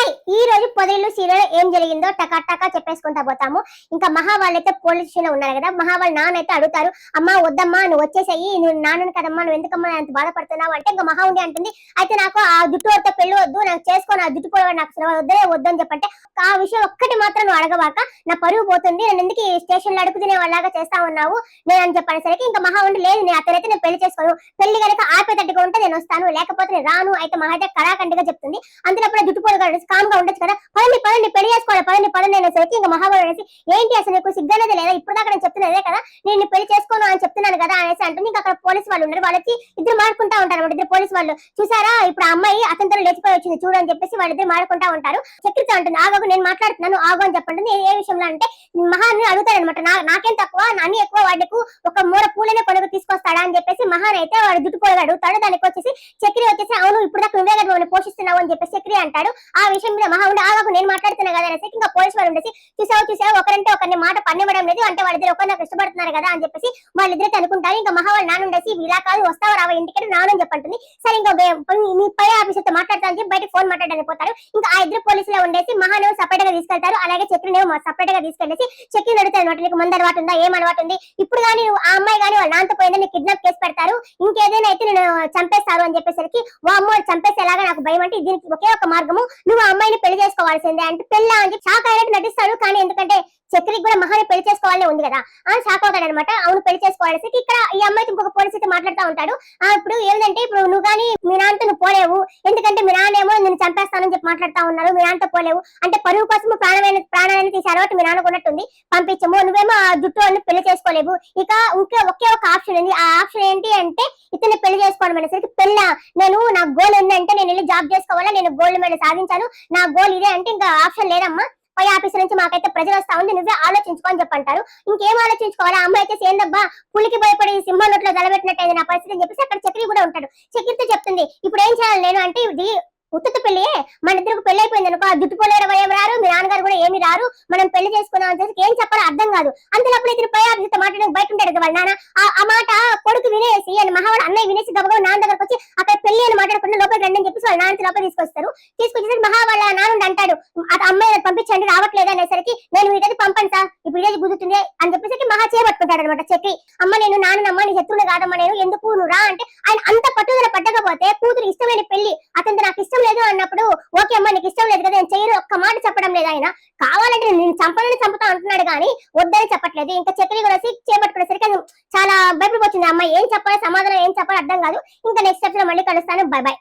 Hi, ఈ రోజు పొదలు సీరియల్ ఏం జరిగిందో టకా చెప్పేసుకుంటా పోతాము. ఇంకా మహా వాళ్ళైతే పోలీస్ స్టేషన్ లో ఉన్నారు కదా. మహా వాళ్ళ నాన్న అయితే అడుగుతారు, అమ్మా వద్దమ్మా నువ్వు వచ్చేసాయి, నువ్వు నాన్నని కదమ్మా, నువ్వు ఎందుకమ్మా అంత బాధపడుతున్నావు అంటే ఇంకా మహా ఉండి అంటుంది, అయితే నాకు ఆ జుట్టు వద్ద పెళ్లి వద్దు, నాకు చేసుకోని ఆ జుట్టు పొడవ నాకు వద్దే వద్దని చెప్పంటే ఆ విషయం ఒక్కటి మాత్రం నువ్వు అడగవాక నా పరువు పోతుంది, నేను ఎందుకు ఈ స్టేషన్ లో అడుగుతునే వాళ్ళగా చేస్తా ఉన్నావు నేను అని చెప్పనేసరికి ఇంకా మహా ఉండి లేదు, నేను అతనైతే నేను పెళ్లి చేసుకోను, పెళ్లి కనుక ఆపేటట్టుగా ఉంటే నేను వస్తాను, లేకపోతే నేను రాను. అయితే మహా అయితే కళాఖండిగా చెప్తుంది. అందులో జుట్టు పొడగా కామ్ గా ఉండొచ్చు కదా, పదండి పెళ్లి చేసుకోవాలి, పదండి అనేసరికి ఇంకా మహాబలి అనేసి ఏంటి అసలు నీకు సిగ్గనేది లేదా, ఇప్పుడు దాకా నేను చెప్తున్నదే కదా, నేను పెళ్లి చేసుకోను అని చెప్తున్నాను కదా అనేసి అంటుంది. ఇంకా అక్కడ పోలీసు వాళ్ళు ఉన్నారు, వాళ్ళకి ఇద్దరు మాడుకుంటా ఉంటారు అనమాట. ఇద్దరు పోలీసు వాళ్ళు చూసారా, ఇప్పుడు ఆ అమ్మాయి అతనితో లేచిపోయి వచ్చింది చూడు అని చెప్పేసి వాళ్ళిద్దరు మాడుకుంటా ఉంటారు. చక్రిత ఉంటుంది, ఆగకు నేను మాట్లాడుతున్నాను ఆగు అని చెప్పండి. ఏ విషయంలో అంటే మహాన్ని అడుగుతారనమాట, నాకేం తక్కువ, అన్ని ఎక్కువ, వాడికి ఒక మూర పూలనే కొనుగోలు తీసుకొస్తాడా అని చెప్పేసి మహాన్ అయితే వాడు జుట్టు పొడగా అడుగుతాడు. దానికి వచ్చేసి చక్రి వచ్చేసి అవును ఇప్పుడు దాకా నువ్వే కదా మమ్మల్ని పోషిస్తున్నావు అని చెప్పేసి చక్రి అంటాడు. ఆ విషయం మీద మహా ఉండి ఆగకు నేను మాట్లాడుతున్నా కదా అనేసి ఇంకా పోలీసు వాళ్ళు ఉండేసి చూసావు ఒకరంటే ఒకరిని మాట పన్నివ్వడం లేదు, అంటే వాళ్ళిద్దరు ఒకరిని ఇష్టపడుతున్నారు కదా అని చెప్పేసి వాళ్ళిద్దరైతే అనుకుంటారు. ఇంకా మహా వాళ్ళ నాన్న ఉండేసి ఇలా కాదు వస్తావా రావా ఇంటికి నానని చెప్పంటుంది. సరే ఇంకా మీ పై ఆఫీసర్తో మాట్లాడతా అని చెప్పి బయటకు ఫోన్ మాట్లాడడానికి పోతారు. ఇంకా ఆ ఇద్దరు పోలీసులో ఉండేసి మహానేమో సపరేట్ గా తీసుకెళ్తారు, అలాగే చక్రినేమో సపరేట్ గా తీసుకెళ్లేసి చక్రిని అడుగుతారు అనమాట, నీకు ముందు అలవాటు ఉందా, ఏం అలవాటు ఉంది, ఇప్పుడు కానీ ఆ అమ్మాయి కానీ వాళ్ళ నాన్నతో పోయిందని నీకు కిడ్నాప్ కేసు పెడతారు, ఇంకేదైనా అయితే నేను చంపేస్తారు అని చెప్పేసరికి వా అమ్మ చంపేసేలాగా నాకు భయం, అంటే దీనికి ఒకే ఒక మార్గము, నువ్వు ఆ అమ్మాయిని పెళ్లి చేసుకోవాల్సిందే అంటే పెళ్ళ అని చెప్పి షాక్ అయినట్టు నటిస్తాడు. కానీ ఎందుకంటే చక్రికి కూడా మహాని పెళ్లి చేసుకోవాలనే ఉంది కదా, షాక్ అవుతాడు అనమాట. అవును పెళ్లి చేసుకోవాల్సి ఇక్కడ ఈ అమ్మాయితో ఇంకొక పోలీస్ అయితే మాట్లాడుతూ ఉంటాడు. ఇప్పుడు ఏంటంటే ఇప్పుడు నువ్వు కానీ మీ నాన్నతో నువ్వు పోలేవు, ఎందుకంటే మీ నాన్నేమో నేను చంపేస్తానని చెప్పి మాట్లాడుతూ ఉన్నారు, మీ నాన్నతో పోలేవు అంటే పరువు కోసం ప్రాణాలను తీసారు అంటే మీ నాన్న కొన్నట్టుంది, పంపించము, నువ్వేమో ఆ జుట్టు అని పెళ్లి చేసుకోలేవు, ఇక ఒకే ఒక ఆప్షన్ ఉంది, ఆ ఆప్షన్ ఏంటి అంటే ఇతన్ని పెళ్లి చేసుకోవడం అనేసరికి పెళ్ళ నేను నా గోల్ ఏంటంటే నేను వెళ్ళి జాబ్ చేసుకోవాలా, నేను గోల్డ్ మెడల్ సాధించాను, నా గోల్ ఇదే అంటే ఇంకా ఆప్షన్ లేదమ్మా, పై ఆఫీసర్ నుంచి మాకైతే ప్రజలు వస్తా ఉంది, నువ్వే ఆలోచించుకో అని చెప్పంటారు. ఇంకేం ఆలోచించుకోవాలా, అమ్మాయి అయితే ఏందబ్బా పులికి భయపడి సింహం నోట్లో జలబెట్టినట్టయితే నా పరిస్థితి అని చెప్పేసి అక్కడ చక్రి కూడా ఉంటాడు. చక్రితో చెప్తుంది ఇప్పుడు ఏం చేయాలి నేను అంటే ఇది ఉత్తుత పెళ్లి, మన ఇద్దరికి పెళ్లి అయిపోయింది అనుకో, జుట్టు పోలేరు ఏం రారు, మీ నాన్నగారు కూడా ఏమి రారు, మనం పెళ్లి చేసుకున్నాం అని చెప్పి ఏం చెప్పాలో అర్థం కాదు. అంతలోపల ఇతను పై ఆఫీసర్ మాట్లాడడానికి బయట ఉంటాడు కదా వాళ్ళ నాన్న, ఆ మాట కొడుకు వినేసి అని మహావాడు అన్నయ్య వినేసి గబగబా నాన్న దగ్గరకు వచ్చి అక్కడ పెళ్లి అని మాట్లాడకుండా లోపలికి రండి అని చెప్పేసి వాళ్ళ నాన్న లోపల తీసుకొస్తారు. తీసుకొచ్చేసరికి మహా వాళ్ళ నాన్న అంటాడు అమ్మాయి పంపించండి రావట్లేదు అనేసరికి నేను వీటది పంపండి సార్ ఇప్పుడు ఇదే గుర్తుంది అని చెప్పేసరికి మహా చేపట్టుకుంటాడు అనమాట చక్రి. అమ్మ నేను నాన్నమ్మ నీ శత్రువులు కాదమ్మా, నేను ఎందుకు నువ్వు రా అంటే ఆయన అంత పట్టుదల పట్టకపోతే కూతురు ఇష్టమైన పెళ్లి అతనితో నాకు ఇష్టం లేదు అన్నప్పుడు ఓకే అమ్మా నీకు ఇష్టం లేదు కదా నేను చేయను ఒక్క మాట చెప్పడం లేదు, ఆయన కావాలంటే నేను చంపుతా అంటున్నాడు కానీ వద్దని చెప్పట్లేదు. ఇంకా చక్రి కూడా చేపట్టుకునేసరికి చాలా భయపడిపోతుంది అమ్మాయి, ఏం చెప్పాలి సమాధానం ఏం చెప్పాలి అర్థం కాదు. ఇంకా నెక్స్ట్ స్టెప్స్ లో మళ్ళీ కలుస్తాను, బై బై.